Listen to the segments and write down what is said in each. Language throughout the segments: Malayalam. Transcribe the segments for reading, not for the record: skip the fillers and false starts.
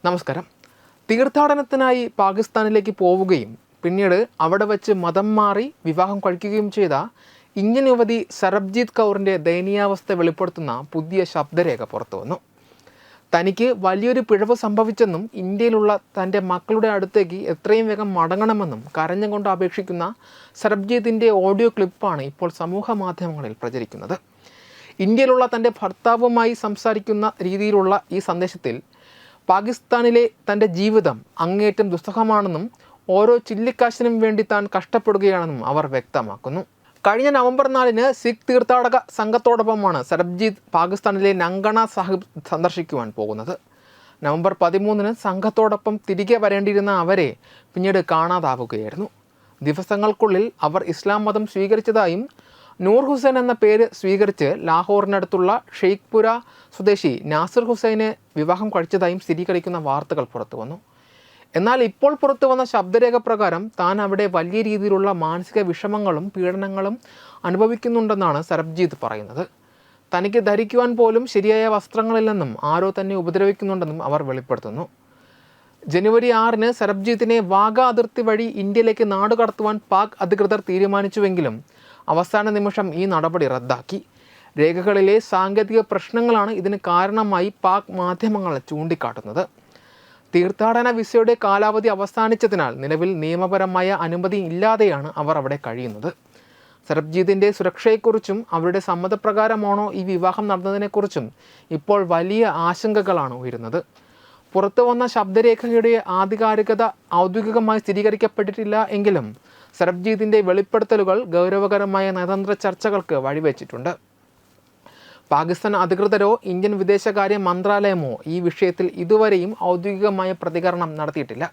നമസ്കാരം. തീർത്ഥാടനത്തിനായി പാകിസ്ഥാനിലേക്ക് പോവുകയും പിന്നീട് അവിടെ വച്ച് മതം മാറി വിവാഹം കഴിക്കുകയും ചെയ്ത ഇന്ത്യൻ യുവതി സർബ്ജീത് കൗറിൻ്റെ ദയനീയാവസ്ഥ വെളിപ്പെടുത്തുന്ന പുതിയ ശബ്ദരേഖ പുറത്തു വന്നു. തനിക്ക് വലിയൊരു പിഴവ് സംഭവിച്ചെന്നും ഇന്ത്യയിലുള്ള തൻ്റെ മക്കളുടെ അടുത്തേക്ക് എത്രയും വേഗം മടങ്ങണമെന്നും കരഞ്ഞുകൊണ്ട് അപേക്ഷിക്കുന്ന സർബ്ജീതിൻ്റെ ഓഡിയോ ക്ലിപ്പാണ് ഇപ്പോൾ സമൂഹ മാധ്യമങ്ങളിൽ പ്രചരിക്കുന്നത്. ഇന്ത്യയിലുള്ള തൻ്റെ ഭർത്താവുമായി സംസാരിക്കുന്ന രീതിയിലുള്ള ഈ സന്ദേശത്തിൽ പാകിസ്ഥാനിലെ തൻ്റെ ജീവിതം അങ്ങേയറ്റം ദുസ്സഹമാണെന്നും ഓരോ ചില്ലിക്കാശിനും വേണ്ടി താൻ കഷ്ടപ്പെടുകയാണെന്നും അവർ വ്യക്തമാക്കുന്നു. കഴിഞ്ഞ നവംബർ 4 സിഖ് തീർത്ഥാടക സംഘത്തോടൊപ്പമാണ് സർബ്ജീത് പാകിസ്ഥാനിലെ നങ്കണ സാഹിബ് സന്ദർശിക്കുവാൻ പോകുന്നത്. നവംബർ 13 സംഘത്തോടൊപ്പം തിരികെ വരേണ്ടിയിരുന്ന അവരെ പിന്നീട് കാണാതാവുകയായിരുന്നു. ദിവസങ്ങൾക്കുള്ളിൽ അവർ ഇസ്ലാം മതം സ്വീകരിച്ചതായും നൂർ ഹുസൈൻ എന്ന പേര് സ്വീകരിച്ച് ലാഹോറിനടുത്തുള്ള ഷെയ്ഖ്പുര സ്വദേശി നാസിർ ഹുസൈനെ വിവാഹം കഴിച്ചതായും സ്ഥിരീകരിക്കുന്ന വാർത്തകൾ പുറത്തു വന്നു. എന്നാൽ ഇപ്പോൾ പുറത്തു വന്ന ശബ്ദരേഖ പ്രകാരം താൻ അവിടെ വലിയ രീതിയിലുള്ള മാനസിക വിഷമങ്ങളും പീഡനങ്ങളും അനുഭവിക്കുന്നുണ്ടെന്നാണ് സർബ്ജീത് പറയുന്നത്. തനിക്ക് ധരിക്കുവാൻ പോലും ശരിയായ വസ്ത്രങ്ങളില്ലെന്നും ആരോ തന്നെ ഉപദ്രവിക്കുന്നുണ്ടെന്നും അവർ വെളിപ്പെടുത്തുന്നു. ജനുവരി 6 സർബ്ജീത്തിനെ വാഗ അതിർത്തി വഴി ഇന്ത്യയിലേക്ക് നാടുകടത്തുവാൻ പാക് അധികൃതർ തീരുമാനിച്ചുവെങ്കിലും അവസാന നിമിഷം ഈ നടപടി റദ്ദാക്കി. രേഖകളിലെ സാങ്കേതിക പ്രശ്നങ്ങളാണ് ഇതിന് കാരണമായി പാക് മാധ്യമങ്ങൾ ചൂണ്ടിക്കാട്ടുന്നത്. തീർത്ഥാടന വിസയുടെ കാലാവധി അവസാനിച്ചതിനാൽ നിലവിൽ നിയമപരമായ അനുമതി ഇല്ലാതെയാണ് അവർ അവിടെ കഴിയുന്നത്. സർബ്ജീതിൻ്റെ സുരക്ഷയെക്കുറിച്ചും അവരുടെ സമ്മതപ്രകാരമാണോ ഈ വിവാഹം നടന്നതിനെക്കുറിച്ചും ഇപ്പോൾ വലിയ ആശങ്കകളാണ് ഉയരുന്നത്. പുറത്തു വന്ന ശബ്ദരേഖയുടെ ആധികാരികത ഔദ്യോഗികമായി സ്ഥിരീകരിക്കപ്പെട്ടിട്ടില്ല എങ്കിലും സർബ്ജീതിൻ്റെ വെളിപ്പെടുത്തലുകൾ ഗൗരവകരമായ നയതന്ത്ര ചർച്ചകൾക്ക് വഴിവെച്ചിട്ടുണ്ട്. പാകിസ്ഥാൻ അധികൃതരോ ഇന്ത്യൻ വിദേശകാര്യ മന്ത്രാലയമോ ഈ വിഷയത്തിൽ ഇതുവരെയും ഔദ്യോഗികമായ പ്രതികരണം നടത്തിയിട്ടില്ല.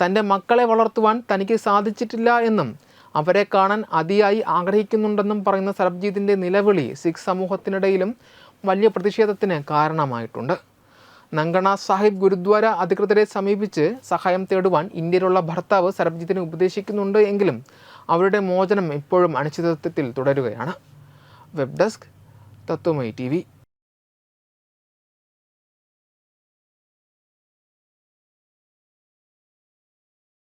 തൻ്റെ മക്കളെ വളർത്തുവാൻ തനിക്ക് സാധിച്ചിട്ടില്ല എന്നും അവരെ കാണാൻ അതിയായി ആഗ്രഹിക്കുന്നുണ്ടെന്നും പറയുന്ന സർബ്ജീതിൻ്റെ നിലവിളി സിഖ് സമൂഹത്തിനിടയിലും വലിയ പ്രതിഷേധത്തിന് കാരണമായിട്ടുണ്ട്. നങ്കണ സാഹിബ് ഗുരുദ്വാര അധികൃതരെ സമീപിച്ച് സഹായം തേടുവാൻ ഇന്ത്യയിലുള്ള ഭർത്താവ് സർബ്ജീതിനെ ഉപദേശിക്കുന്നുണ്ട് എങ്കിലും അവരുടെ മോചനം ഇപ്പോഴും അനിശ്ചിതത്വത്തിൽ തുടരുകയാണ്. Web desk Tatwamayi TV.